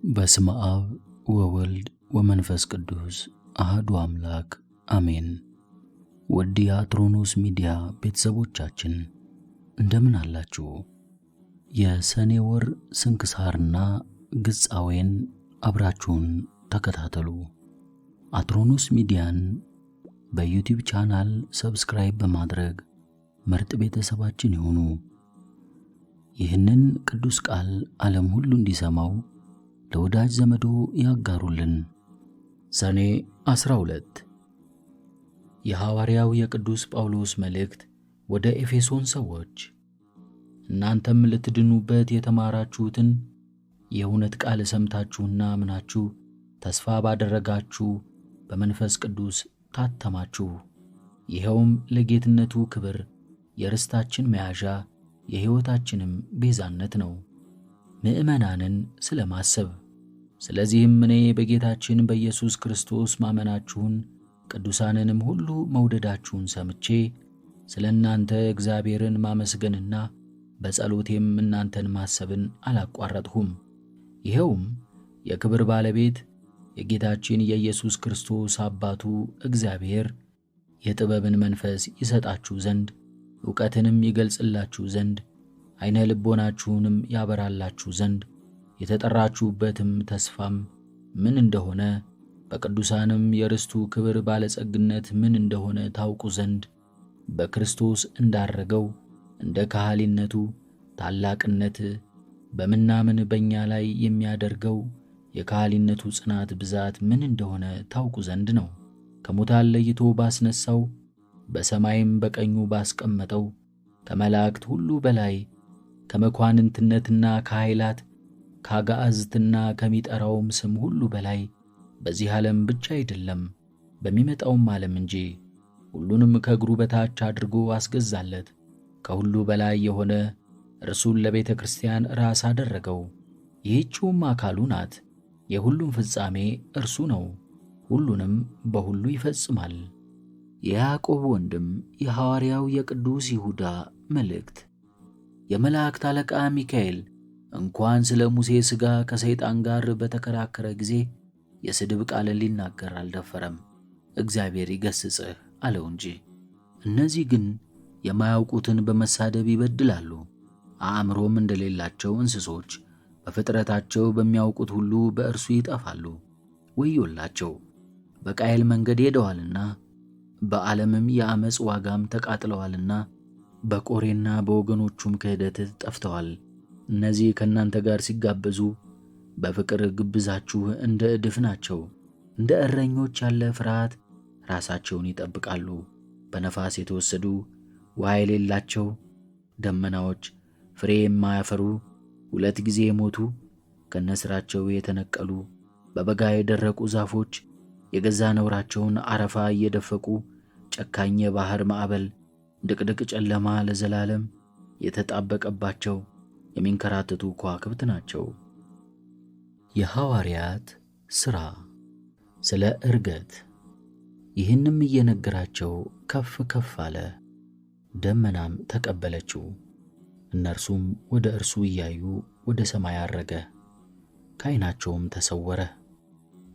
በስመ አብ ወወልድ ወመንፈስ ቅዱስ አሐዱ አምላክ አሜን። ውድ የአትሮኖስ ሚዲያ ቤተሰቦቻችን እንደምን አላችሁ? የሰኔ ወር ስንክሳርና ግጻዌን አብራችሁን ተከታተሉ። አትሮኖስ ሚዲያን በዩቲዩብ ቻናል ሰብስክራይብ በማድረግ ምርጥ ቤተሰባችን ይሁኑ። ይህንን ቅዱስ ቃል ዓለም ሁሉ እንዲሰማው ለወዳጅ ዘመዶ ያጋሩልን። ሰኔ 12 የሐዋርያው የቅዱስ ጳውሎስ መልእክት ወደ ኤፌሶን ሰዎች። እናንተም ልትድኑበት የተማራችሁትን የእውነት ቃል ሰምታችሁና አምናችሁ ተስፋ ባደረጋችሁ በመንፈስ ቅዱስ ታተማችሁ። ይኸውም ለጌትነቱ ክብር የርስታችን መያዣ የሕይወታችንም ቤዛነት ነው፣ ምእመናንን ስለማሰብ። ስለዚህም እኔ በጌታችን በኢየሱስ ክርስቶስ ማመናችሁን ቅዱሳንንም ሁሉ መውደዳችሁን ሰምቼ ስለ እናንተ እግዚአብሔርን ማመስገንና በጸሎቴም እናንተን ማሰብን አላቋረጥሁም። ይኸውም የክብር ባለቤት የጌታችን የኢየሱስ ክርስቶስ አባቱ እግዚአብሔር የጥበብን መንፈስ ይሰጣችሁ ዘንድ ዕውቀትንም ይገልጽላችሁ ዘንድ ዓይነ ልቦናችሁንም ያበራላችሁ ዘንድ የተጠራችሁበትም ተስፋም ምን እንደሆነ በቅዱሳንም የርስቱ ክብር ባለጸግነት ምን እንደሆነ ታውቁ ዘንድ በክርስቶስ እንዳረገው እንደ ከሃሊነቱ ታላቅነት በምናምን በእኛ ላይ የሚያደርገው የከሃሊነቱ ጽናት ብዛት ምን እንደሆነ ታውቁ ዘንድ ነው። ከሙታን ለይቶ ባስነሳው በሰማይም በቀኙ ባስቀመጠው ከመላእክት ሁሉ በላይ ከመኳንንትነትና ከኃይላት ከአጋዕዝትና ከሚጠራውም ስም ሁሉ በላይ በዚህ ዓለም ብቻ አይደለም በሚመጣውም ዓለም እንጂ ሁሉንም ከእግሩ በታች አድርጎ አስገዛለት። ከሁሉ በላይ የሆነ እርሱን ለቤተ ክርስቲያን ራስ አደረገው። ይህችውም አካሉ ናት። የሁሉም ፍጻሜ እርሱ ነው፣ ሁሉንም በሁሉ ይፈጽማል። የያዕቆብ ወንድም የሐዋርያው የቅዱስ ይሁዳ መልእክት። የመላእክት አለቃ ሚካኤል እንኳን ስለ ሙሴ ሥጋ ከሰይጣን ጋር በተከራከረ ጊዜ የስድብ ቃልን ሊናገር አልደፈረም፣ እግዚአብሔር ይገሥጽህ አለው እንጂ። እነዚህ ግን የማያውቁትን በመሳደብ ይበድላሉ። አእምሮም እንደሌላቸው እንስሶች በፍጥረታቸው በሚያውቁት ሁሉ በእርሱ ይጠፋሉ። ወዮላቸው! በቃየል መንገድ ሄደዋልና በዓለምም የዓመፅ ዋጋም ተቃጥለዋልና በቆሬና በወገኖቹም ክህደት ጠፍተዋል። እነዚህ ከእናንተ ጋር ሲጋበዙ በፍቅር ግብዛችሁ እንደ ዕድፍ ናቸው። እንደ እረኞች ያለ ፍርሃት ራሳቸውን ይጠብቃሉ። በነፋስ የተወሰዱ ውኃ የሌላቸው ደመናዎች፣ ፍሬ የማያፈሩ፣ ሁለት ጊዜ የሞቱ ከነሥራቸው የተነቀሉ፣ በበጋ የደረቁ ዛፎች የገዛ ነውራቸውን አረፋ እየደፈቁ፣ ጨካኝ የባሕር ማዕበል፣ ድቅድቅ ጨለማ ለዘላለም የተጣበቀባቸው የሚንከራተቱ ከዋክብት ናቸው። የሐዋርያት ሥራ። ስለ ዕርገት። ይህንም እየነገራቸው ከፍ ከፍ አለ፣ ደመናም ተቀበለችው። እነርሱም ወደ እርሱ እያዩ ወደ ሰማይ አረገ፣ ከዓይናቸውም ተሰወረ።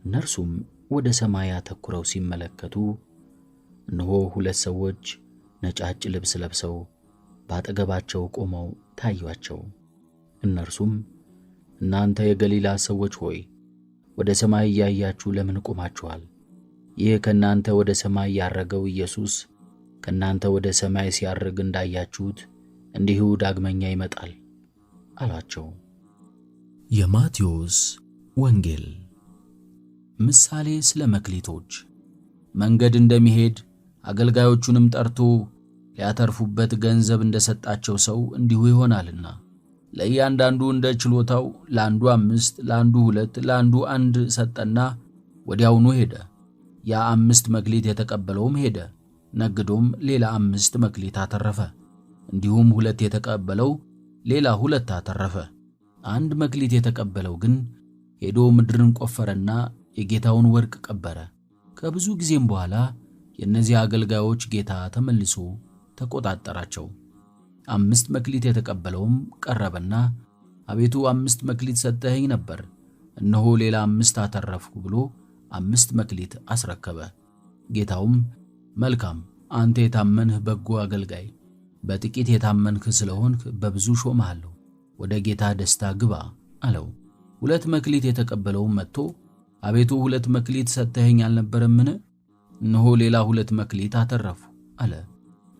እነርሱም ወደ ሰማይ አተኩረው ሲመለከቱ እነሆ ሁለት ሰዎች ነጫጭ ልብስ ለብሰው በአጠገባቸው ቆመው ታዩአቸው። እነርሱም እናንተ የገሊላ ሰዎች ሆይ ወደ ሰማይ እያያችሁ ለምን ቆማችኋል? ይህ ከእናንተ ወደ ሰማይ ያረገው ኢየሱስ ከእናንተ ወደ ሰማይ ሲያርግ እንዳያችሁት እንዲሁ ዳግመኛ ይመጣል አሏቸው። የማቴዎስ ወንጌል። ምሳሌ ስለ መክሊቶች። መንገድ እንደሚሄድ አገልጋዮቹንም ጠርቶ ሊያተርፉበት ገንዘብ እንደሰጣቸው ሰው እንዲሁ ይሆናልና ለእያንዳንዱ እንደ ችሎታው ለአንዱ 5፣ ለአንዱ 2፣ ለአንዱ 1 ሰጠና ወዲያውኑ ሄደ። ያ 5 መክሊት የተቀበለውም ሄደ፣ ነግዶም ሌላ 5 መክሊት አተረፈ። እንዲሁም 2 የተቀበለው ሌላ 2 አተረፈ። 1 መክሊት የተቀበለው ግን ሄዶ ምድርን ቆፈረና የጌታውን ወርቅ ቀበረ። ከብዙ ጊዜም በኋላ የእነዚህ አገልጋዮች ጌታ ተመልሶ ተቆጣጠራቸው። 5 መክሊት የተቀበለውም ቀረበና አቤቱ 5 መክሊት ሰጠኸኝ ነበር፣ እነሆ ሌላ 5 አተረፍኩ ብሎ 5 መክሊት አስረከበ። ጌታውም መልካም አንተ የታመንህ በጎ አገልጋይ፣ በጥቂት የታመንህ ስለሆንክ በብዙ ሾምሃለሁ፣ ወደ ጌታ ደስታ ግባ አለው። 2 መክሊት የተቀበለውም መጥቶ አቤቱ 2 መክሊት ሰጥተኸኝ አልነበረምን? እነሆ ሌላ 2 መክሊት አተረፉ አለ።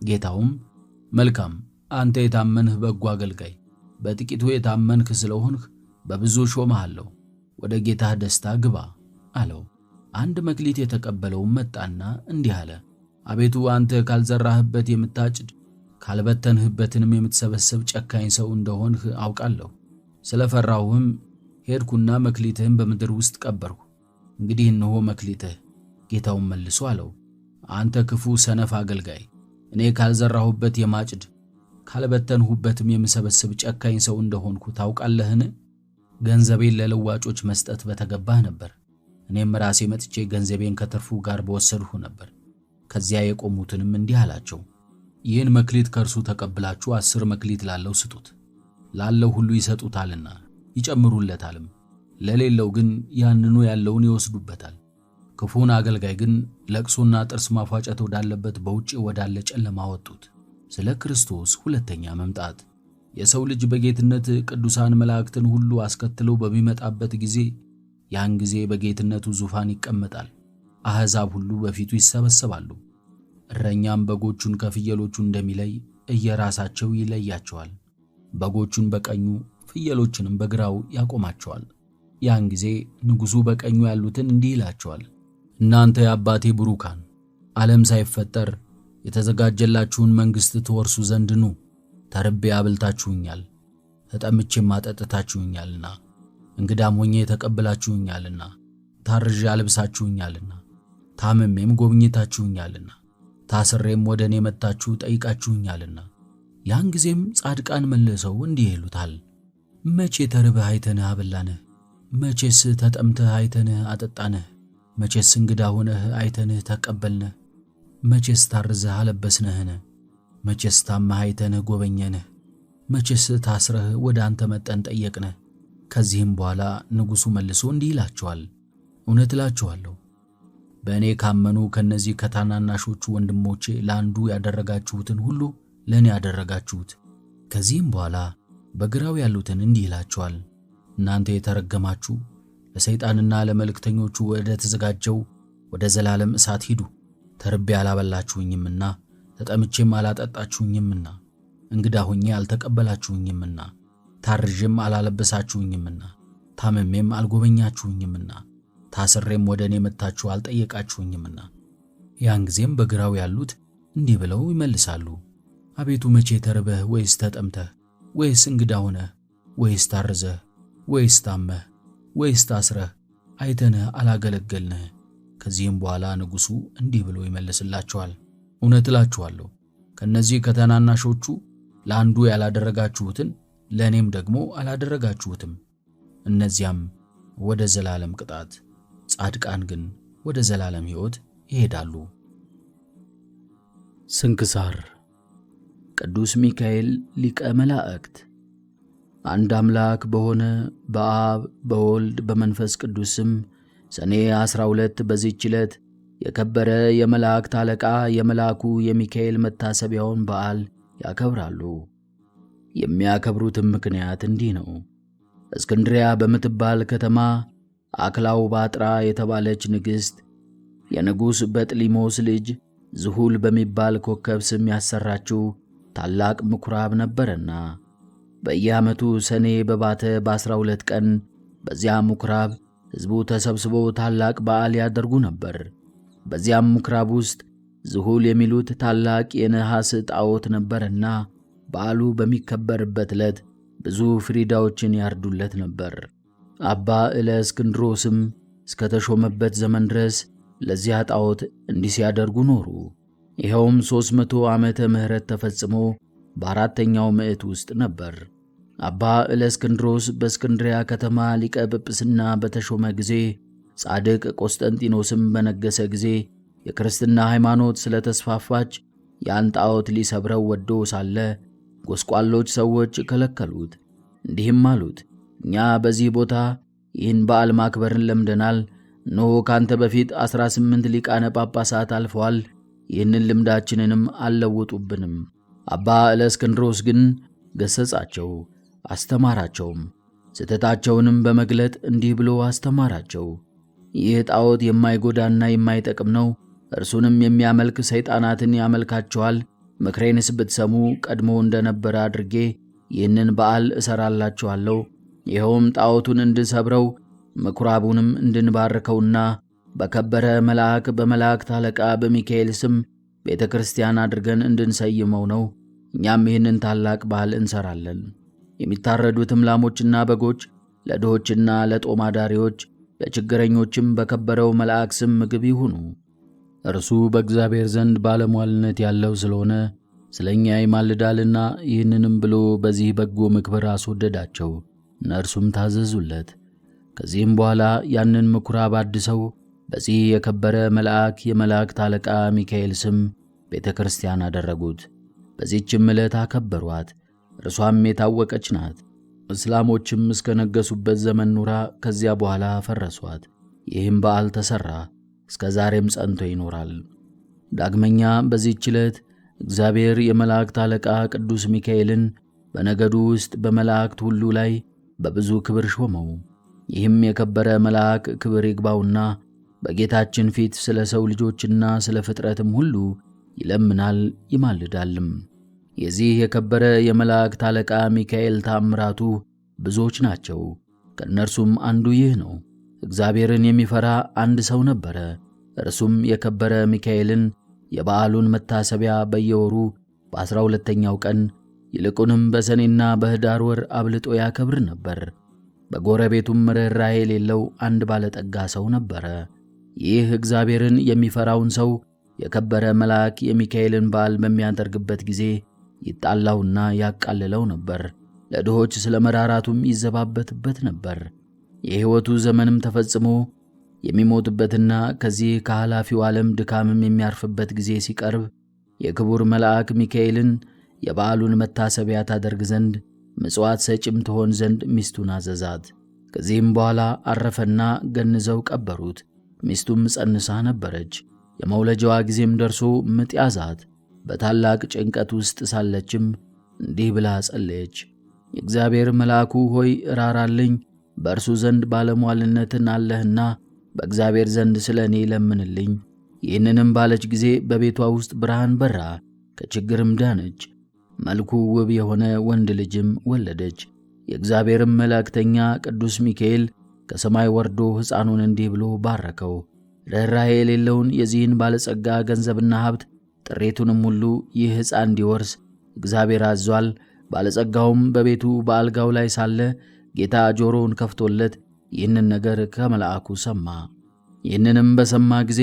ጌታውም መልካም አንተ የታመንህ በጎ አገልጋይ፣ በጥቂቱ የታመንህ ስለሆንህ በብዙ ሾምሃለሁ፣ ወደ ጌታህ ደስታ ግባ አለው። 1 መክሊት የተቀበለውም መጣና እንዲህ አለ፣ አቤቱ አንተ ካልዘራህበት የምታጭድ ካልበተንህበትንም የምትሰበስብ ጨካኝ ሰው እንደሆንህ አውቃለሁ። ስለፈራሁህም ሄድኩና መክሊትህን በምድር ውስጥ ቀበርሁ። እንግዲህ እነሆ መክሊትህ። ጌታውም መልሶ አለው፣ አንተ ክፉ ሰነፍ አገልጋይ፣ እኔ ካልዘራሁበት የማጭድ ካልበተንሁበትም የምሰበስብ ጨካኝ ሰው እንደሆንኩ ታውቃለህን? ገንዘቤን ለለዋጮች መስጠት በተገባህ ነበር። እኔም ራሴ መጥቼ ገንዘቤን ከትርፉ ጋር በወሰድሁ ነበር። ከዚያ የቆሙትንም እንዲህ አላቸው፣ ይህን መክሊት ከእርሱ ተቀብላችሁ 10 መክሊት ላለው ስጡት። ላለው ሁሉ ይሰጡታልና ይጨምሩለታልም፣ ለሌለው ግን ያንኑ ያለውን ይወስዱበታል። ክፉን አገልጋይ ግን ለቅሶና ጥርስ ማፋጨት ወዳለበት በውጭ ወዳለ ጨለማ አወጡት። ስለ ክርስቶስ ሁለተኛ መምጣት የሰው ልጅ በጌትነት ቅዱሳን መላእክትን ሁሉ አስከትለው በሚመጣበት ጊዜ ያን ጊዜ በጌትነቱ ዙፋን ይቀመጣል። አሕዛብ ሁሉ በፊቱ ይሰበሰባሉ። እረኛም በጎቹን ከፍየሎቹ እንደሚለይ እየራሳቸው ይለያቸዋል። በጎቹን በቀኙ ፍየሎችንም በግራው ያቆማቸዋል። ያን ጊዜ ንጉሡ በቀኙ ያሉትን እንዲህ ይላቸዋል፣ እናንተ የአባቴ ብሩካን፣ ዓለም ሳይፈጠር የተዘጋጀላችሁን መንግሥት ትወርሱ ዘንድ ኑ። ተርቤ አብልታችሁኛል፣ ተጠምቼም አጠጥታችሁኛልና፣ እንግዳም ሆኜ ተቀብላችሁኛልና፣ ታርዤ አልብሳችሁኛልና፣ ታምሜም ጎብኝታችሁኛልና፣ ታስሬም ወደ እኔ መጥታችሁ ጠይቃችሁኛልና። ያን ጊዜም ጻድቃን መልሰው እንዲህ ይሉታል፣ መቼ ተርበህ አይተንህ አበላንህ? መቼስ ተጠምተህ አይተንህ አጠጣንህ? መቼስ እንግዳ ሆነህ አይተንህ ተቀበልንህ? መቼስ ታርዘህ አለበስንህን? መቼስ ታመህ አይተንህ ጎበኘንህ? መቼስ ታስረህ ወደ አንተ መጠን ጠየቅንህ? ከዚህም በኋላ ንጉሡ መልሶ እንዲህ ይላቸዋል፣ እውነት እላችኋለሁ በእኔ ካመኑ ከነዚህ ከታናናሾቹ ወንድሞቼ ለአንዱ ያደረጋችሁትን ሁሉ ለእኔ ያደረጋችሁት። ከዚህም በኋላ በግራው ያሉትን እንዲህ ይላቸዋል፣ እናንተ የተረገማችሁ ለሰይጣንና ለመልእክተኞቹ ወደ ተዘጋጀው ወደ ዘላለም እሳት ሂዱ። ተርቤ አላበላችሁኝምና፣ ተጠምቼም አላጠጣችሁኝምና፣ እንግዳ ሆኜ አልተቀበላችሁኝምና፣ ታርዤም አላለበሳችሁኝምና፣ ታምሜም አልጎበኛችሁኝምና፣ ታስሬም ወደ እኔ መጥታችሁ አልጠየቃችሁኝምና። ያን ጊዜም በግራው ያሉት እንዲህ ብለው ይመልሳሉ፣ አቤቱ መቼ ተርበህ ወይስ ተጠምተህ ወይስ እንግዳ ሆነህ ወይስ ታርዘህ ወይስ ታመህ ወይስ ታስረህ አይተንህ አላገለገልንህ? ከዚህም በኋላ ንጉሡ እንዲህ ብሎ ይመልስላቸዋል፣ እውነት እላችኋለሁ ከነዚህ ከተናናሾቹ ለአንዱ ያላደረጋችሁትን ለእኔም ደግሞ አላደረጋችሁትም። እነዚያም ወደ ዘላለም ቅጣት፣ ጻድቃን ግን ወደ ዘላለም ሕይወት ይሄዳሉ። ስንክሳር ቅዱስ ሚካኤል ሊቀ መላእክት። አንድ አምላክ በሆነ በአብ በወልድ በመንፈስ ቅዱስ ስም ሰኔ 12 በዚህች ዕለት የከበረ የመላእክት አለቃ የመልአኩ የሚካኤል መታሰቢያውን በዓል ያከብራሉ። የሚያከብሩትም ምክንያት እንዲህ ነው። እስክንድሪያ በምትባል ከተማ አክላውባጥራ የተባለች ንግሥት የንጉሥ በጥሊሞስ ልጅ ዝሁል በሚባል ኮከብ ስም ያሰራችው ታላቅ ምኵራብ ነበረና በየዓመቱ ሰኔ በባተ በ12 ቀን በዚያ ምኵራብ ሕዝቡ ተሰብስበው ታላቅ በዓል ያደርጉ ነበር። በዚያም ምኵራብ ውስጥ ዝሁል የሚሉት ታላቅ የነሐስ ጣዖት ነበርና በዓሉ በሚከበርበት ዕለት ብዙ ፍሪዳዎችን ያርዱለት ነበር። አባ እለእስክንድሮስም እስከ ተሾመበት ዘመን ድረስ ለዚያ ጣዖት እንዲህ ሲያደርጉ ኖሩ። ይኸውም 300 ዓመተ ምህረት ተፈጽሞ በአራተኛው ምዕት ውስጥ ነበር። አባ እለእስክንድሮስ በእስክንድሪያ ከተማ ሊቀ ጵጵስና በተሾመ ጊዜ ጻድቅ ቆስጠንጢኖስም በነገሰ ጊዜ የክርስትና ሃይማኖት ስለተስፋፋች ያን ጣዖት ሊሰብረው ወዶ ሳለ ጎስቋሎች ሰዎች ከለከሉት። እንዲህም አሉት፣ እኛ በዚህ ቦታ ይህን በዓል ማክበርን ለምደናል። እነሆ ካንተ በፊት 18 ሊቃነ ጳጳሳት አልፈዋል። ይህንን ልምዳችንንም አልለውጡብንም። አባ እለእስክንድሮስ ግን ገሰጻቸው፣ አስተማራቸውም። ስህተታቸውንም በመግለጥ እንዲህ ብሎ አስተማራቸው። ይህ ጣዖት የማይጎዳና የማይጠቅም ነው። እርሱንም የሚያመልክ ሰይጣናትን ያመልካቸዋል። ምክሬንስ ብትሰሙ ቀድሞ እንደነበረ አድርጌ ይህንን በዓል እሠራላችኋለሁ። ይኸውም ጣዖቱን እንድንሰብረው ምኵራቡንም እንድንባርከውና በከበረ መልአክ በመላእክት አለቃ በሚካኤል ስም ቤተ ክርስቲያን አድርገን እንድንሰይመው ነው። እኛም ይህንን ታላቅ በዓል እንሠራለን። የሚታረዱትም ላሞችና በጎች ለድሆችና ለጦም አዳሪዎች ለችግረኞችም በከበረው መልአክ ስም ምግብ ይሁኑ። እርሱ በእግዚአብሔር ዘንድ ባለሟልነት ያለው ስለሆነ ስለ እኛ ይማልዳልና። ይህንንም ብሎ በዚህ በጎ ምክብር አስወደዳቸው። እነርሱም ታዘዙለት። ከዚህም በኋላ ያንን ምኵራብ አድሰው በዚህ የከበረ መልአክ የመላእክት አለቃ ሚካኤል ስም ቤተ ክርስቲያን አደረጉት። በዚህችም ዕለት አከበሯት። እርሷም የታወቀች ናት። እስላሞችም እስከ ነገሱበት ዘመን ኑራ ከዚያ በኋላ ፈረሷት። ይህም በዓል ተሠራ፣ እስከ ዛሬም ጸንቶ ይኖራል። ዳግመኛ በዚህች ዕለት እግዚአብሔር የመላእክት አለቃ ቅዱስ ሚካኤልን በነገዱ ውስጥ በመላእክት ሁሉ ላይ በብዙ ክብር ሾመው። ይህም የከበረ መልአክ ክብር ይግባውና በጌታችን ፊት ስለ ሰው ልጆችና ስለ ፍጥረትም ሁሉ ይለምናል ይማልዳልም። የዚህ የከበረ የመላእክት አለቃ ሚካኤል ተአምራቱ ብዙዎች ናቸው። ከእነርሱም አንዱ ይህ ነው። እግዚአብሔርን የሚፈራ አንድ ሰው ነበረ። እርሱም የከበረ ሚካኤልን የበዓሉን መታሰቢያ በየወሩ በ12ኛው ቀን ይልቁንም በሰኔና በኅዳር ወር አብልጦ ያከብር ነበር። በጎረቤቱም ርኅራኄ የሌለው አንድ ባለጠጋ ሰው ነበረ። ይህ እግዚአብሔርን የሚፈራውን ሰው የከበረ መልአክ የሚካኤልን በዓል በሚያደርግበት ጊዜ ይጣላውና ያቃልለው ነበር። ለድሆች ስለ መራራቱም ይዘባበትበት ነበር። የሕይወቱ ዘመንም ተፈጽሞ የሚሞትበትና ከዚህ ከኃላፊው ዓለም ድካምም የሚያርፍበት ጊዜ ሲቀርብ የክቡር መልአክ ሚካኤልን የበዓሉን መታሰቢያ ታደርግ ዘንድ ምጽዋት ሰጪም ትሆን ዘንድ ሚስቱን አዘዛት። ከዚህም በኋላ አረፈና ገንዘው ቀበሩት። ሚስቱም ጸንሳ ነበረች። የመውለጃዋ ጊዜም ደርሶ ምጥ ያዛት። በታላቅ ጭንቀት ውስጥ ሳለችም እንዲህ ብላ ጸለየች። የእግዚአብሔር መልአኩ ሆይ እራራልኝ፣ በእርሱ ዘንድ ባለሟልነትን አለህና በእግዚአብሔር ዘንድ ስለ እኔ ለምንልኝ። ይህንንም ባለች ጊዜ በቤቷ ውስጥ ብርሃን በራ፣ ከችግርም ዳነች። መልኩ ውብ የሆነ ወንድ ልጅም ወለደች። የእግዚአብሔርም መልእክተኛ ቅዱስ ሚካኤል ከሰማይ ወርዶ ሕፃኑን እንዲህ ብሎ ባረከው። ርኅራኄ የሌለውን የዚህን ባለጸጋ ገንዘብና ሀብት ጥሬቱንም ሁሉ ይህ ሕፃን እንዲወርስ እግዚአብሔር አዟል። ባለጸጋውም በቤቱ በአልጋው ላይ ሳለ ጌታ ጆሮውን ከፍቶለት ይህንን ነገር ከመልአኩ ሰማ። ይህንንም በሰማ ጊዜ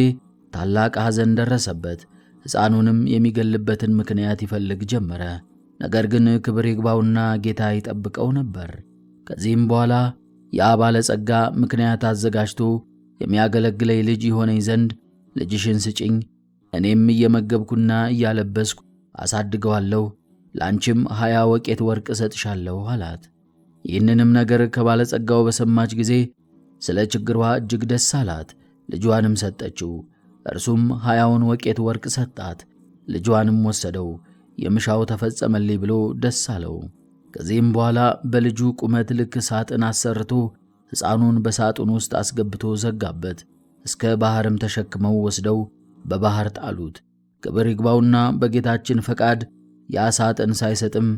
ታላቅ ሐዘን ደረሰበት። ሕፃኑንም የሚገልበትን ምክንያት ይፈልግ ጀመረ። ነገር ግን ክብር ይግባውና ጌታ ይጠብቀው ነበር። ከዚህም በኋላ ያ ባለጸጋ ምክንያት አዘጋጅቶ የሚያገለግለኝ ልጅ ይሆነኝ ዘንድ ልጅሽን ስጭኝ፣ እኔም እየመገብኩና እያለበስኩ አሳድገዋለሁ፣ ለአንቺም 20 ወቄት ወርቅ እሰጥሻለሁ አላት። ይህንንም ነገር ከባለጸጋው በሰማች ጊዜ ስለ ችግሯ እጅግ ደስ አላት። ልጇንም ሰጠችው። እርሱም 20ውን ወቄት ወርቅ ሰጣት። ልጇንም ወሰደው። የምሻው ተፈጸመልኝ ብሎ ደስ አለው። ከዚህም በኋላ በልጁ ቁመት ልክ ሳጥን አሰርቶ ሕፃኑን በሳጥን ውስጥ አስገብቶ ዘጋበት። እስከ ባሕርም ተሸክመው ወስደው በባሕር ጣሉት። ክብር ይግባውና በጌታችን ፈቃድ ያ ሳጥን ሳይሰጥም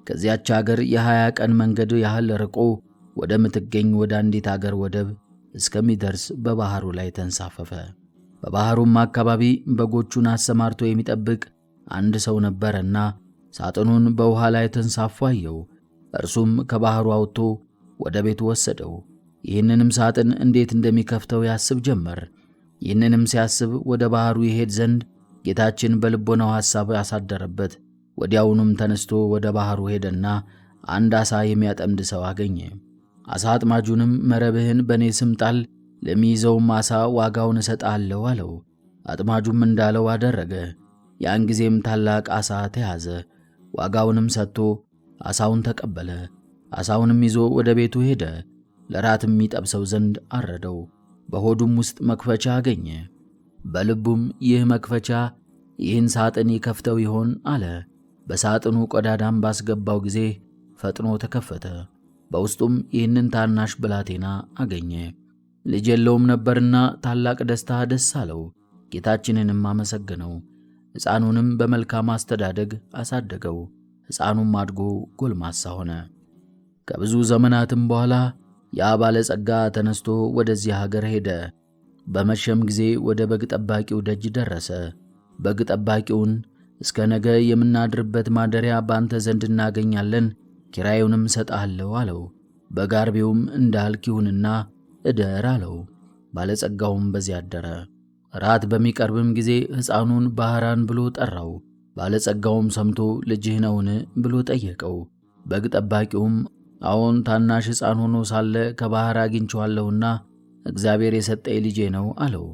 ከዚያች አገር የ20 ቀን መንገድ ያህል ርቆ ወደ ምትገኝ ወደ አንዲት አገር ወደብ እስከሚደርስ በባሕሩ ላይ ተንሳፈፈ። በባሕሩም አካባቢ በጎቹን አሰማርቶ የሚጠብቅ አንድ ሰው ነበረና ሳጥኑን በውሃ ላይ ተንሳፎ አየው። እርሱም ከባሕሩ አውጥቶ ወደ ቤቱ ወሰደው። ይህንንም ሳጥን እንዴት እንደሚከፍተው ያስብ ጀመር። ይህንንም ሲያስብ ወደ ባሕሩ ይሄድ ዘንድ ጌታችን በልቦናው ሐሳብ ያሳደረበት። ወዲያውኑም ተነስቶ ወደ ባሕሩ ሄደና አንድ ዓሣ የሚያጠምድ ሰው አገኘ። ዓሣ አጥማጁንም መረብህን በእኔ ስም ጣል፣ ለሚይዘውም ዓሣ ዋጋውን እሰጥሃለሁ አለው። አጥማጁም እንዳለው አደረገ። ያን ጊዜም ታላቅ ዓሣ ተያዘ። ዋጋውንም ሰጥቶ ዓሣውን ተቀበለ። ዓሣውንም ይዞ ወደ ቤቱ ሄደ። ለራትም ይጠብሰው ዘንድ አረደው። በሆዱም ውስጥ መክፈቻ አገኘ። በልቡም ይህ መክፈቻ ይህን ሳጥን ይከፍተው ይሆን አለ። በሳጥኑ ቀዳዳም ባስገባው ጊዜ ፈጥኖ ተከፈተ። በውስጡም ይህንን ታናሽ ብላቴና አገኘ። ልጅ የለውም ነበርና ታላቅ ደስታ ደስ አለው። ጌታችንንም አመሰገነው። ሕፃኑንም በመልካም አስተዳደግ አሳደገው። ሕፃኑም አድጎ ጎልማሳ ሆነ። ከብዙ ዘመናትም በኋላ ያ ባለጸጋ ተነስቶ ወደዚያ ሀገር ሄደ። በመሸም ጊዜ ወደ በግ ጠባቂው ደጅ ደረሰ። በግ ጠባቂውን እስከ ነገ የምናድርበት ማደሪያ ባንተ ዘንድ እናገኛለን፣ ኪራዩንም እሰጥሃለሁ አለው። በግ አርቢውም እንዳልክ ይሁንና እደር አለው። ባለጸጋውም በዚያ አደረ። ራት በሚቀርብም ጊዜ ሕፃኑን ባህራን ብሎ ጠራው። ባለጸጋውም ሰምቶ ልጅህ ነውን ብሎ ጠየቀው። በግ ጠባቂውም አዎን፣ ታናሽ ሕፃን ሆኖ ሳለ ከባሕር አግኝቼዋለሁና እግዚአብሔር የሰጠኝ ልጄ ነው አለው።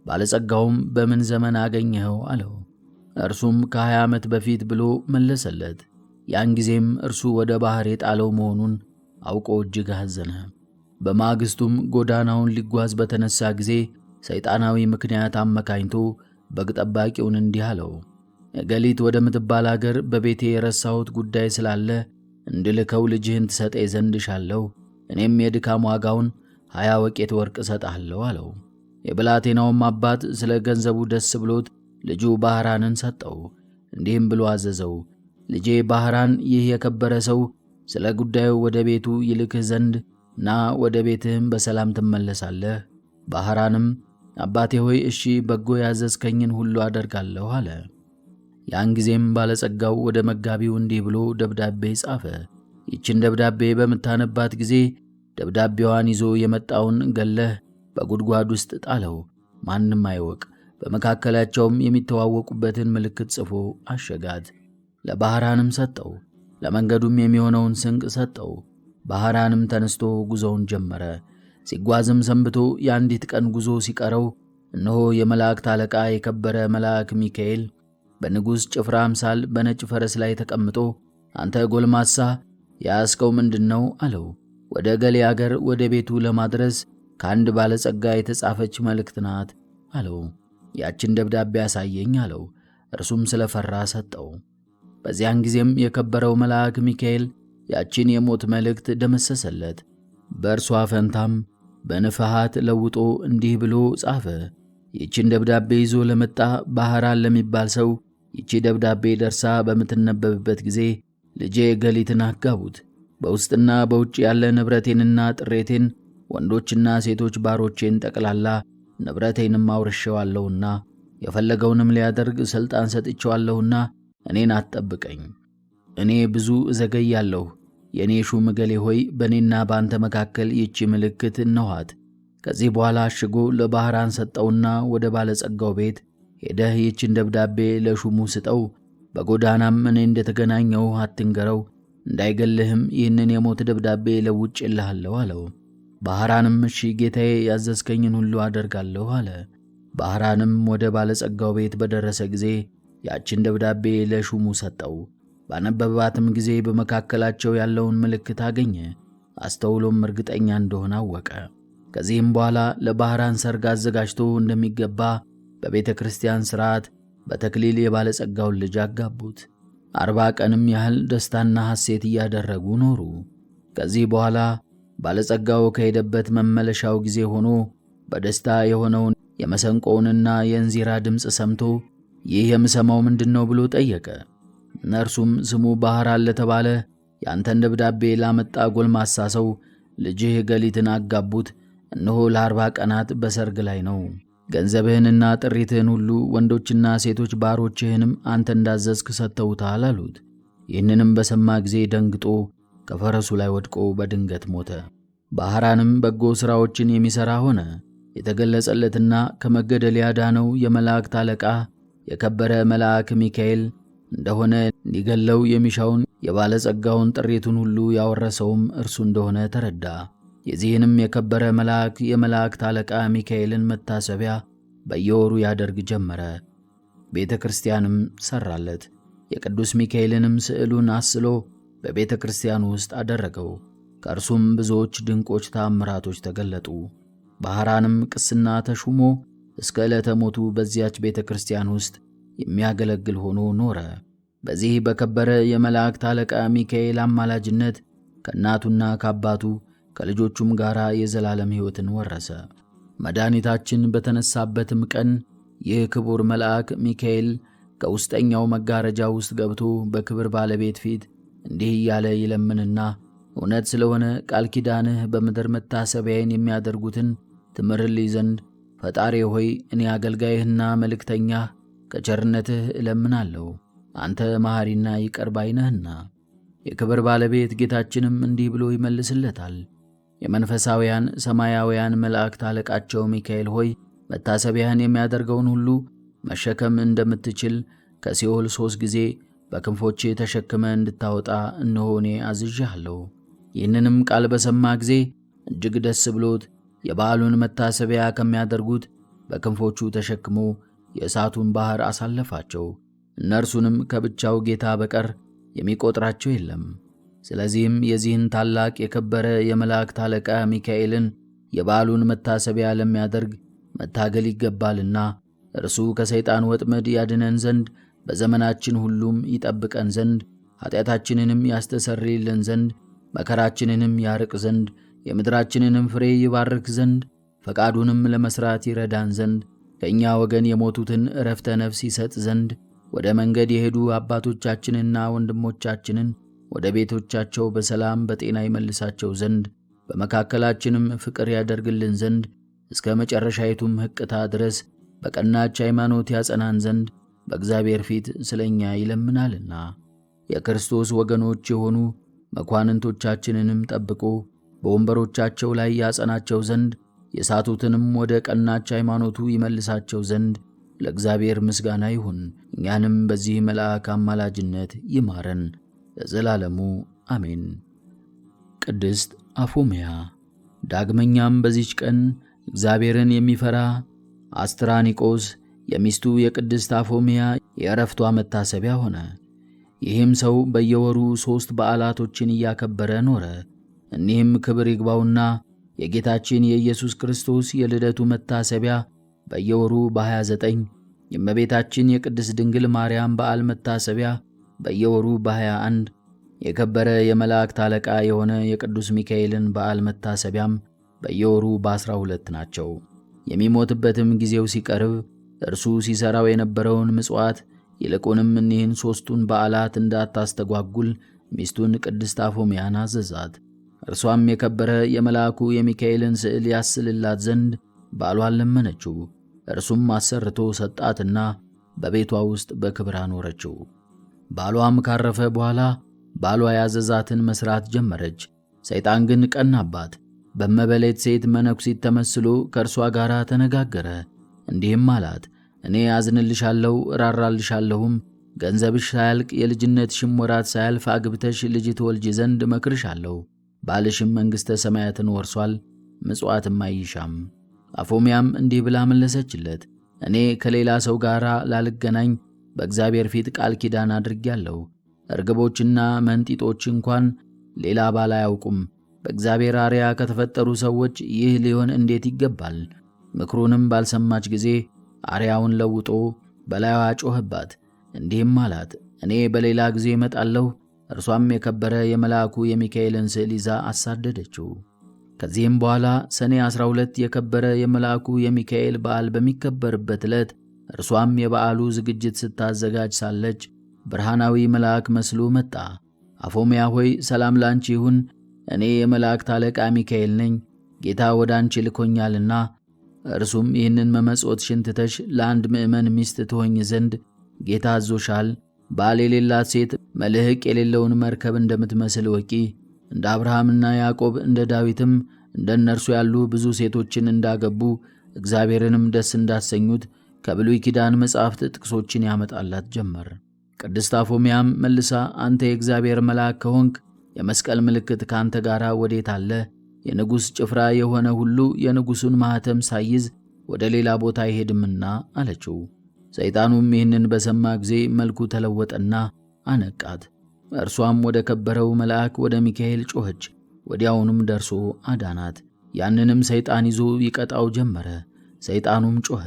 ባለጸጋውም በምን ዘመን አገኘኸው አለው። እርሱም ከ20 ዓመት በፊት ብሎ መለሰለት። ያን ጊዜም እርሱ ወደ ባሕር የጣለው መሆኑን አውቆ እጅግ አዘነ። በማግስቱም ጎዳናውን ሊጓዝ በተነሳ ጊዜ ሰይጣናዊ ምክንያት አመካኝቶ በግ ጠባቂውን እንዲህ አለው፣ እገሊት ወደምትባል አገር በቤቴ የረሳሁት ጉዳይ ስላለ እንድልከው ልጅህን ትሰጠኝ ዘንድ እሻለሁ። እኔም የድካም ዋጋውን 20 ወቄት ወርቅ እሰጥሃለሁ አለው። የብላቴናውም አባት ስለ ገንዘቡ ደስ ብሎት ልጁ ባህራንን ሰጠው። እንዲህም ብሎ አዘዘው፣ ልጄ ባህራን፣ ይህ የከበረ ሰው ስለ ጉዳዩ ወደ ቤቱ ይልክህ ዘንድ ና፣ ወደ ቤትህም በሰላም ትመለሳለህ። ባህራንም አባቴ ሆይ እሺ፣ በጎ ያዘዝከኝን ሁሉ አደርጋለሁ አለ። ያን ጊዜም ባለጸጋው ወደ መጋቢው እንዲህ ብሎ ደብዳቤ ጻፈ። ይችን ደብዳቤ በምታነባት ጊዜ ደብዳቤዋን ይዞ የመጣውን ገለህ በጉድጓድ ውስጥ ጣለው፣ ማንም አይወቅ። በመካከላቸውም የሚተዋወቁበትን ምልክት ጽፎ አሸጋት። ለባህራንም ሰጠው፣ ለመንገዱም የሚሆነውን ስንቅ ሰጠው። ባህራንም ተነስቶ ጉዞውን ጀመረ። ሲጓዝም ሰንብቶ የአንዲት ቀን ጉዞ ሲቀረው እነሆ የመላእክት አለቃ የከበረ መልአክ ሚካኤል በንጉሥ ጭፍራ አምሳል በነጭ ፈረስ ላይ ተቀምጦ አንተ ጎልማሳ ያስከው ምንድነው አለው። ወደ ገሌ አገር ወደ ቤቱ ለማድረስ ከአንድ ባለጸጋ የተጻፈች መልእክት ናት አለው። ያችን ደብዳቤ ያሳየኝ አለው። እርሱም ስለፈራ ሰጠው። በዚያን ጊዜም የከበረው መልአክ ሚካኤል ያችን የሞት መልእክት ደመሰሰለት። በእርሷ ፈንታም በንፍሃት ለውጦ እንዲህ ብሎ ጻፈ። ይችን ደብዳቤ ይዞ ለመጣ ባህራን ለሚባል ሰው ይቺ ደብዳቤ ደርሳ በምትነበብበት ጊዜ ልጄ ገሊትን አጋቡት። በውስጥና በውጭ ያለ ንብረቴንና ጥሬቴን፣ ወንዶችና ሴቶች ባሮቼን ጠቅላላ ንብረቴንም አውርሼዋለሁና የፈለገውንም ሊያደርግ ሥልጣን ሰጥቼዋለሁና እኔን አትጠብቀኝ። እኔ ብዙ እዘገያለሁ። የእኔ ሹም ገሌ ሆይ በእኔና በአንተ መካከል ይቺ ምልክት እነኋት። ከዚህ በኋላ አሽጎ ለባህራን ሰጠውና ወደ ባለጸጋው ቤት ሄደህ ይችን ደብዳቤ ለሹሙ ስጠው። በጎዳናም እኔ እንደተገናኘው አትንገረው፣ እንዳይገልህም ይህንን የሞት ደብዳቤ ለውጬልሃለሁ አለው። ባህራንም እሺ ጌታዬ፣ ያዘዝከኝን ሁሉ አደርጋለሁ አለ። ባህራንም ወደ ባለጸጋው ቤት በደረሰ ጊዜ ያችን ደብዳቤ ለሹሙ ሰጠው። ባነበባትም ጊዜ በመካከላቸው ያለውን ምልክት አገኘ። አስተውሎም እርግጠኛ እንደሆነ አወቀ። ከዚህም በኋላ ለባህራን ሰርግ አዘጋጅቶ እንደሚገባ በቤተ ክርስቲያን ሥርዓት በተክሊል የባለጸጋውን ልጅ አጋቡት። 40 ቀንም ያህል ደስታና ሐሴት እያደረጉ ኖሩ። ከዚህ በኋላ ባለጸጋው ከሄደበት መመለሻው ጊዜ ሆኖ በደስታ የሆነውን የመሰንቆውንና የእንዚራ ድምፅ ሰምቶ ይህ የምሰማው ምንድነው ብሎ ጠየቀ። እነርሱም ስሙ ባህራን ለተባለ ያንተን ደብዳቤ ላመጣ ጎልማሳ ሰው ልጅህ ገሊትን አጋቡት፣ እነሆ ለ40 ቀናት በሰርግ ላይ ነው። ገንዘብህንና ጥሪትህን ሁሉ ወንዶችና ሴቶች ባሮችህንም አንተ እንዳዘዝክ ሰጥተውታል አሉት። ይህንንም በሰማ ጊዜ ደንግጦ ከፈረሱ ላይ ወድቆ በድንገት ሞተ። ባህራንም በጎ ሥራዎችን የሚሠራ ሆነ። የተገለጸለትና ከመገደል ያዳነው የመላእክት አለቃ የከበረ መልአክ ሚካኤል እንደሆነ ሊገለው የሚሻውን የባለጸጋውን ጥሪቱን ሁሉ ያወረሰውም እርሱ እንደሆነ ተረዳ። የዚህንም የከበረ መልአክ የመላእክት አለቃ ሚካኤልን መታሰቢያ በየወሩ ያደርግ ጀመረ። ቤተ ክርስቲያንም ሠራለት። የቅዱስ ሚካኤልንም ስዕሉን አስሎ በቤተ ክርስቲያኑ ውስጥ አደረገው። ከእርሱም ብዙዎች ድንቆች ተአምራቶች ተገለጡ። በሐራንም ቅስና ተሹሞ እስከ ዕለተ ሞቱ በዚያች ቤተ ክርስቲያን ውስጥ የሚያገለግል ሆኖ ኖረ። በዚህ በከበረ የመላእክት አለቃ ሚካኤል አማላጅነት ከእናቱና ከአባቱ ከልጆቹም ጋር የዘላለም ሕይወትን ወረሰ። መድኃኒታችን በተነሳበትም ቀን ይህ ክቡር መልአክ ሚካኤል ከውስጠኛው መጋረጃ ውስጥ ገብቶ በክብር ባለቤት ፊት እንዲህ እያለ ይለምንና እውነት ስለሆነ ቃል ኪዳንህ በምድር መታሰቢያዬን የሚያደርጉትን ትምርልኝ ዘንድ ፈጣሪ ሆይ እኔ አገልጋይህና መልእክተኛህ ከቸርነትህ እለምናለሁ። አንተ መሐሪና ይቅር ባይ ነህና። የክብር ባለቤት ጌታችንም እንዲህ ብሎ ይመልስለታል። የመንፈሳውያን ሰማያውያን መላእክት አለቃቸው ሚካኤል ሆይ መታሰቢያህን የሚያደርገውን ሁሉ መሸከም እንደምትችል ከሲኦል 3 ጊዜ በክንፎቼ ተሸክመ እንድታወጣ እነሆ እኔ አዝዣለሁ። ይህንንም ቃል በሰማ ጊዜ እጅግ ደስ ብሎት የበዓሉን መታሰቢያ ከሚያደርጉት በክንፎቹ ተሸክሞ የእሳቱን ባሕር አሳለፋቸው። እነርሱንም ከብቻው ጌታ በቀር የሚቆጥራቸው የለም። ስለዚህም የዚህን ታላቅ የከበረ የመላእክት አለቃ ሚካኤልን የበዓሉን መታሰቢያ ለሚያደርግ መታገል ይገባልና እርሱ ከሰይጣን ወጥመድ ያድነን ዘንድ በዘመናችን ሁሉም ይጠብቀን ዘንድ ኃጢአታችንንም ያስተሰርይልን ዘንድ መከራችንንም ያርቅ ዘንድ የምድራችንንም ፍሬ ይባርክ ዘንድ ፈቃዱንም ለመሥራት ይረዳን ዘንድ ከእኛ ወገን የሞቱትን ዕረፍተ ነፍስ ይሰጥ ዘንድ ወደ መንገድ የሄዱ አባቶቻችንና ወንድሞቻችንን ወደ ቤቶቻቸው በሰላም በጤና ይመልሳቸው ዘንድ በመካከላችንም ፍቅር ያደርግልን ዘንድ እስከ መጨረሻይቱም ሕቅታ ድረስ በቀናች ሃይማኖት ያጸናን ዘንድ በእግዚአብሔር ፊት ስለ እኛ ይለምናልና የክርስቶስ ወገኖች የሆኑ መኳንንቶቻችንንም ጠብቆ በወንበሮቻቸው ላይ ያጸናቸው ዘንድ የሳቱትንም ወደ ቀናች ሃይማኖቱ ይመልሳቸው ዘንድ ለእግዚአብሔር ምስጋና ይሁን። እኛንም በዚህ መልአክ አማላጅነት ይማረን ለዘላለሙ አሜን። ቅድስት አፎምያ። ዳግመኛም በዚች ቀን እግዚአብሔርን የሚፈራ አስትራኒቆስ የሚስቱ የቅድስት አፎምያ የዕረፍቷ መታሰቢያ ሆነ። ይህም ሰው በየወሩ 3 በዓላቶችን እያከበረ ኖረ። እኒህም ክብር ይግባውና የጌታችን የኢየሱስ ክርስቶስ የልደቱ መታሰቢያ በየወሩ በ29፣ የእመቤታችን የቅድስት ድንግል ማርያም በዓል መታሰቢያ በየወሩ በ21፣ የከበረ የመላእክት አለቃ የሆነ የቅዱስ ሚካኤልን በዓል መታሰቢያም በየወሩ በ12 ናቸው። የሚሞትበትም ጊዜው ሲቀርብ እርሱ ሲሠራው የነበረውን ምጽዋት ይልቁንም እኒህን 3ቱን በዓላት እንዳታስተጓጉል ሚስቱን ቅድስት አፎምያን አዘዛት። እርሷም የከበረ የመልአኩ የሚካኤልን ስዕል ያስልላት ዘንድ ባሏን ለመነችው። እርሱም አሰርቶ ሰጣትና በቤቷ ውስጥ በክብር አኖረችው። ባሏም ካረፈ በኋላ ባሏ ያዘዛትን መስራት ጀመረች። ሰይጣን ግን ቀናባት። በመበለት ሴት መነኩሲት ተመስሎ ከእርሷ ጋር ተነጋገረ። እንዲህም አላት፣ እኔ አዝንልሻለሁ እራራልሻለሁም። ገንዘብሽ ሳያልቅ የልጅነትሽም ወራት ሳያልፍ አግብተሽ ልጅ ትወልጂ ዘንድ እመክርሻለሁ። ባልሽም መንግሥተ ሰማያትን ወርሷል፣ ምጽዋትም አይሻም። አፎምያም እንዲህ ብላ መለሰችለት፣ እኔ ከሌላ ሰው ጋር ላልገናኝ በእግዚአብሔር ፊት ቃል ኪዳን አድርጌያለሁ። እርግቦችና መንጢጦች እንኳን ሌላ ባል አያውቁም። በእግዚአብሔር አርያ ከተፈጠሩ ሰዎች ይህ ሊሆን እንዴት ይገባል? ምክሩንም ባልሰማች ጊዜ አርያውን ለውጦ በላይዋ ጮኸባት። እንዲህም አላት፣ እኔ በሌላ ጊዜ እመጣለሁ። እርሷም የከበረ የመልአኩ የሚካኤልን ስዕል ይዛ አሳደደችው። ከዚህም በኋላ ሰኔ 12 የከበረ የመልአኩ የሚካኤል በዓል በሚከበርበት ዕለት እርሷም የበዓሉ ዝግጅት ስታዘጋጅ ሳለች ብርሃናዊ መልአክ መስሎ መጣ። አፎምያ ሆይ ሰላም ላንቺ ይሁን፣ እኔ የመላእክት አለቃ ሚካኤል ነኝ። ጌታ ወደ አንቺ ልኮኛልና እርሱም ይህንን መመጽወትሽን ትተሽ ለአንድ ምእመን ሚስት ትሆኝ ዘንድ ጌታ አዞሻል። ባል የሌላት ሴት መልህቅ የሌለውን መርከብ እንደምትመስል ወቂ። እንደ አብርሃምና ያዕቆብ እንደ ዳዊትም እንደ እነርሱ ያሉ ብዙ ሴቶችን እንዳገቡ እግዚአብሔርንም ደስ እንዳሰኙት ከብሉይ ኪዳን መጻሕፍት ጥቅሶችን ያመጣላት ጀመር። ቅድስት አፎምያም መልሳ አንተ የእግዚአብሔር መልአክ ከሆንክ የመስቀል ምልክት ካንተ ጋር ወዴት አለ? የንጉሥ ጭፍራ የሆነ ሁሉ የንጉሡን ማኅተም ሳይዝ ወደ ሌላ ቦታ አይሄድምና አለችው። ሰይጣኑም ይህንን በሰማ ጊዜ መልኩ ተለወጠና አነቃት። እርሷም ወደ ከበረው መልአክ ወደ ሚካኤል ጮኸች። ወዲያውኑም ደርሶ አዳናት። ያንንም ሰይጣን ይዞ ይቀጣው ጀመረ። ሰይጣኑም ጮኸ፣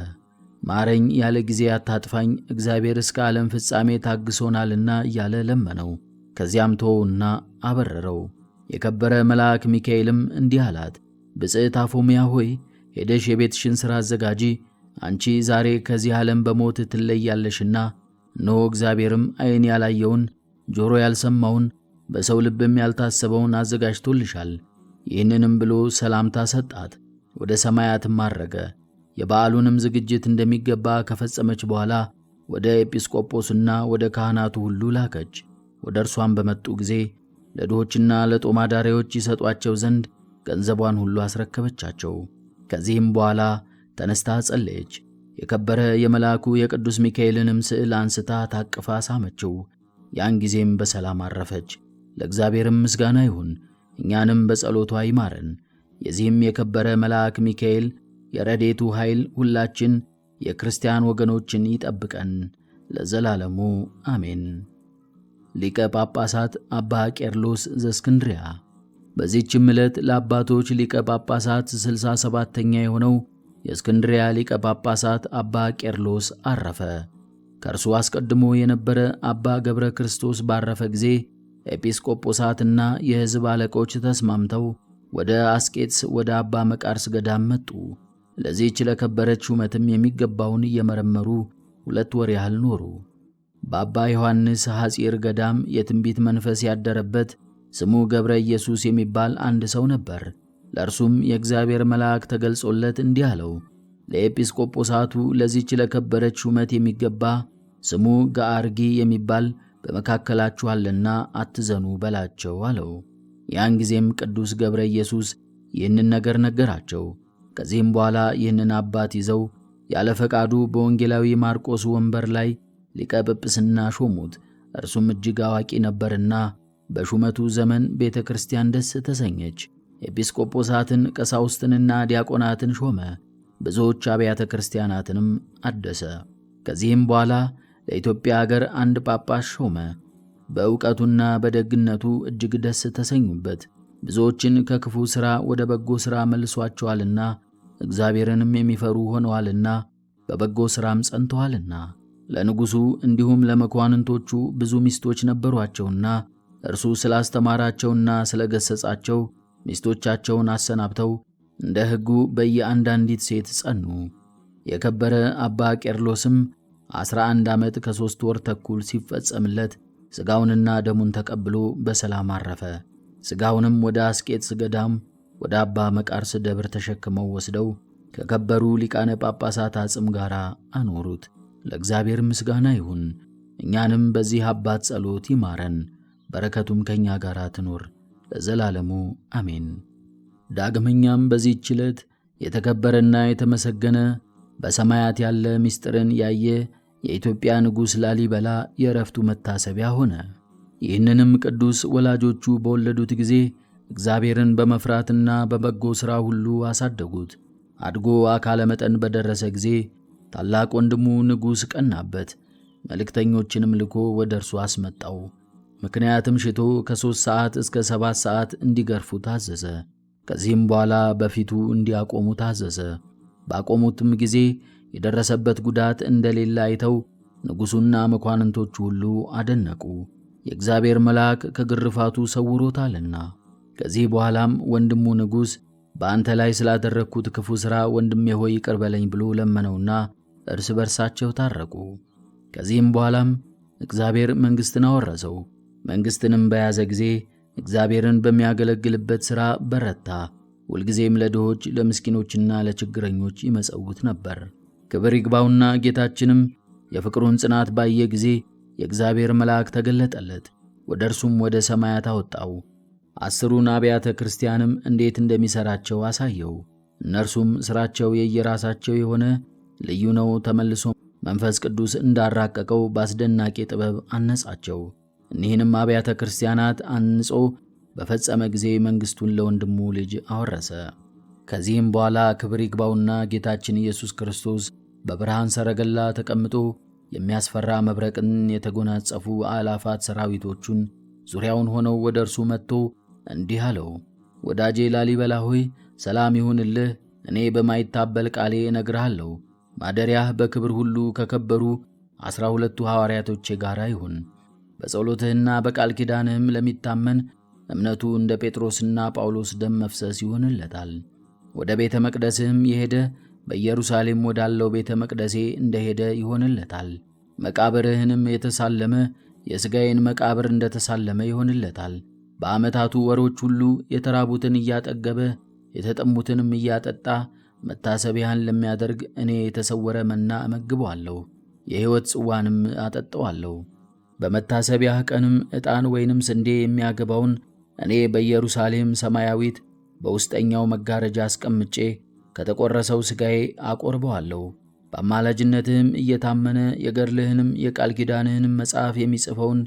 ማረኝ፣ ያለ ጊዜ አታጥፋኝ፣ እግዚአብሔር እስከ ዓለም ፍጻሜ ታግሶናልና እያለ ለመነው። ከዚያም ተወውና አበረረው። የከበረ መልአክ ሚካኤልም እንዲህ አላት፣ ብጽዕት አፎምያ ሆይ ሄደሽ የቤትሽን ሥራ አዘጋጂ፣ አንቺ ዛሬ ከዚህ ዓለም በሞት ትለያለሽና እነሆ እግዚአብሔርም ዓይን ያላየውን ጆሮ ያልሰማውን በሰው ልብም ያልታሰበውን አዘጋጅቶልሻል። ይህንንም ብሎ ሰላምታ ሰጣት። ወደ ሰማያትም አረገ። የበዓሉንም ዝግጅት እንደሚገባ ከፈጸመች በኋላ ወደ ኤጲስቆጶስና ወደ ካህናቱ ሁሉ ላከች። ወደ እርሷም በመጡ ጊዜ ለድሆችና ለጦም አዳሪዎች ይሰጧቸው ዘንድ ገንዘቧን ሁሉ አስረከበቻቸው። ከዚህም በኋላ ተነስታ ጸለየች። የከበረ የመልአኩ የቅዱስ ሚካኤልንም ስዕል አንስታ ታቅፋ ሳመችው። ያን ጊዜም በሰላም አረፈች። ለእግዚአብሔርም ምስጋና ይሁን፣ እኛንም በጸሎቷ ይማረን። የዚህም የከበረ መልአክ ሚካኤል የረድኤቱ ኃይል ሁላችን የክርስቲያን ወገኖችን ይጠብቀን ለዘላለሙ አሜን። ሊቀ ጳጳሳት አባ ቄርሎስ ዘእስክንድርያ። በዚህችም ዕለት ለአባቶች ሊቀ ጳጳሳት 67ኛ የሆነው የእስክንድርያ ሊቀ ጳጳሳት አባ ቄርሎስ አረፈ። ከእርሱ አስቀድሞ የነበረ አባ ገብረ ክርስቶስ ባረፈ ጊዜ ኤጲስቆጶሳትና የሕዝብ አለቆች ተስማምተው ወደ አስቄጥስ ወደ አባ መቃርስ ገዳም መጡ። ለዚህች ለከበረች ሹመትም የሚገባውን እየመረመሩ 2 ወር ያህል ኖሩ። በአባ ዮሐንስ ሐጺር ገዳም የትንቢት መንፈስ ያደረበት ስሙ ገብረ ኢየሱስ የሚባል አንድ ሰው ነበር። ለእርሱም የእግዚአብሔር መልአክ ተገልጾለት እንዲህ አለው፣ ለኤጲስቆጶሳቱ ለዚህች ለከበረች ሹመት የሚገባ ስሙ ገአርጊ የሚባል በመካከላችሁ አለና አትዘኑ በላቸው አለው። ያን ጊዜም ቅዱስ ገብረ ኢየሱስ ይህንን ነገር ነገራቸው። ከዚህም በኋላ ይህንን አባት ይዘው ያለ ፈቃዱ በወንጌላዊ ማርቆስ ወንበር ላይ ሊቀ ጵጵስና ሾሙት። እርሱም እጅግ አዋቂ ነበርና በሹመቱ ዘመን ቤተ ክርስቲያን ደስ ተሰኘች። ኤጲስቆጶሳትን ቀሳውስትንና ዲያቆናትን ሾመ። ብዙዎች አብያተ ክርስቲያናትንም አደሰ። ከዚህም በኋላ ለኢትዮጵያ አገር አንድ ጳጳስ ሾመ። በእውቀቱና በደግነቱ እጅግ ደስ ተሰኙበት። ብዙዎችን ከክፉ ሥራ ወደ በጎ ሥራ መልሷቸዋልና እግዚአብሔርንም የሚፈሩ ሆነዋልና በበጎ ሥራም ጸንተዋልና። ለንጉሡ እንዲሁም ለመኳንንቶቹ ብዙ ሚስቶች ነበሯቸውና እርሱ ስላስተማራቸውና ስለገሰጻቸው ሚስቶቻቸውን አሰናብተው እንደ ሕጉ በየአንዳንዲት ሴት ጸኑ። የከበረ አባ ቄርሎስም 11 ዓመት ከ3 ወር ተኩል ሲፈጸምለት ሥጋውንና ደሙን ተቀብሎ በሰላም አረፈ። ሥጋውንም ወደ አስቄጥስ ገዳም ወደ አባ መቃርስ ደብር ተሸክመው ወስደው ከከበሩ ሊቃነ ጳጳሳት አጽም ጋር አኖሩት። ለእግዚአብሔር ምስጋና ይሁን፣ እኛንም በዚህ አባት ጸሎት ይማረን፣ በረከቱም ከእኛ ጋር ትኖር ለዘላለሙ አሜን። ዳግመኛም በዚህች ዕለት የተከበረና የተመሰገነ በሰማያት ያለ ምስጢርን ያየ የኢትዮጵያ ንጉሥ ላሊበላ የዕረፍቱ መታሰቢያ ሆነ። ይህንንም ቅዱስ ወላጆቹ በወለዱት ጊዜ እግዚአብሔርን በመፍራትና በበጎ ሥራ ሁሉ አሳደጉት። አድጎ አካለ መጠን በደረሰ ጊዜ ታላቅ ወንድሙ ንጉሥ ቀናበት። መልእክተኞችንም ልኮ ወደ እርሱ አስመጣው። ምክንያትም ሽቶ ከ3 ሰዓት እስከ 7 ሰዓት እንዲገርፉ ታዘዘ። ከዚህም በኋላ በፊቱ እንዲያቆሙ ታዘዘ። ባቆሙትም ጊዜ የደረሰበት ጉዳት እንደሌለ አይተው ንጉሡና መኳንንቶቹ ሁሉ አደነቁ፣ የእግዚአብሔር መልአክ ከግርፋቱ ሰውሮታልና። ከዚህ በኋላም ወንድሙ ንጉሥ በአንተ ላይ ስላደረግኩት ክፉ ሥራ ወንድሜ ሆይ ይቅር በለኝ ብሎ ለመነውና እርስ በርሳቸው ታረቁ። ከዚህም በኋላም እግዚአብሔር መንግሥትን አወረሰው። መንግሥትንም በያዘ ጊዜ እግዚአብሔርን በሚያገለግልበት ሥራ በረታ። ሁልጊዜም ለድሆች ለምስኪኖችና ለችግረኞች ይመጸውት ነበር። ክብር ይግባውና ጌታችንም የፍቅሩን ጽናት ባየ ጊዜ የእግዚአብሔር መልአክ ተገለጠለት፣ ወደ እርሱም ወደ ሰማያት አወጣው። 10ሩን አብያተ ክርስቲያንም እንዴት እንደሚሠራቸው አሳየው። እነርሱም ሥራቸው የየራሳቸው የሆነ ልዩ ነው። ተመልሶ መንፈስ ቅዱስ እንዳራቀቀው በአስደናቂ ጥበብ አነጻቸው። እኒህንም አብያተ ክርስቲያናት አንጾ በፈጸመ ጊዜ መንግሥቱን ለወንድሙ ልጅ አወረሰ። ከዚህም በኋላ ክብር ይግባውና ጌታችን ኢየሱስ ክርስቶስ በብርሃን ሰረገላ ተቀምጦ የሚያስፈራ መብረቅን የተጎናጸፉ አእላፋት ሰራዊቶቹን ዙሪያውን ሆነው ወደ እርሱ መጥቶ እንዲህ አለው፣ ወዳጄ ላሊበላ ሆይ ሰላም ይሁንልህ። እኔ በማይታበል ቃሌ እነግርሃለሁ። ማደሪያህ በክብር ሁሉ ከከበሩ 12ቱ ሐዋርያቶቼ ጋር ይሁን። በጸሎትህና በቃል ኪዳንህም ለሚታመን እምነቱ እንደ ጴጥሮስና ጳውሎስ ደም መፍሰስ ይሆንለታል። ወደ ቤተ መቅደስህም የሄደ በኢየሩሳሌም ወዳለው ቤተ መቅደሴ እንደሄደ ይሆንለታል። መቃብርህንም የተሳለመ የሥጋዬን መቃብር እንደተሳለመ ይሆንለታል። በዓመታቱ ወሮች ሁሉ የተራቡትን እያጠገበ የተጠሙትንም እያጠጣ መታሰቢያን ለሚያደርግ እኔ የተሰወረ መና እመግበዋለሁ፣ የሕይወት ጽዋንም አጠጣዋለሁ። በመታሰቢያህ ቀንም ዕጣን ወይንም ስንዴ የሚያገባውን እኔ በኢየሩሳሌም ሰማያዊት በውስጠኛው መጋረጃ አስቀምጬ ከተቆረሰው ሥጋዬ አቆርበዋለሁ። በአማላጅነትህም እየታመነ የገድልህንም የቃል ኪዳንህንም መጽሐፍ የሚጽፈውን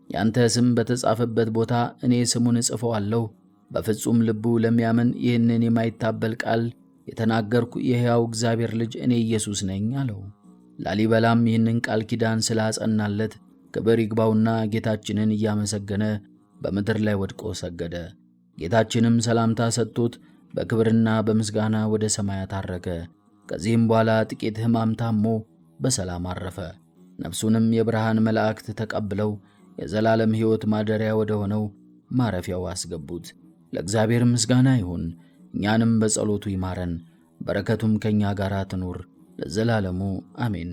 ያንተ ስም በተጻፈበት ቦታ እኔ ስሙን እጽፈዋለሁ። በፍጹም ልቡ ለሚያምን ይህንን የማይታበል ቃል የተናገርኩ የሕያው እግዚአብሔር ልጅ እኔ ኢየሱስ ነኝ አለው። ላሊበላም ይህንን ቃል ኪዳን ስላጸናለት ክብር ይግባውና ጌታችንን እያመሰገነ በምድር ላይ ወድቆ ሰገደ። ጌታችንም ሰላምታ ሰጥቶት በክብርና በምስጋና ወደ ሰማያት አረገ። ከዚህም በኋላ ጥቂት ሕማም ታሞ በሰላም አረፈ። ነፍሱንም የብርሃን መላእክት ተቀብለው የዘላለም ሕይወት ማደሪያ ወደ ሆነው ማረፊያው አስገቡት። ለእግዚአብሔር ምስጋና ይሁን፣ እኛንም በጸሎቱ ይማረን፣ በረከቱም ከእኛ ጋር ትኑር ለዘላለሙ አሜን።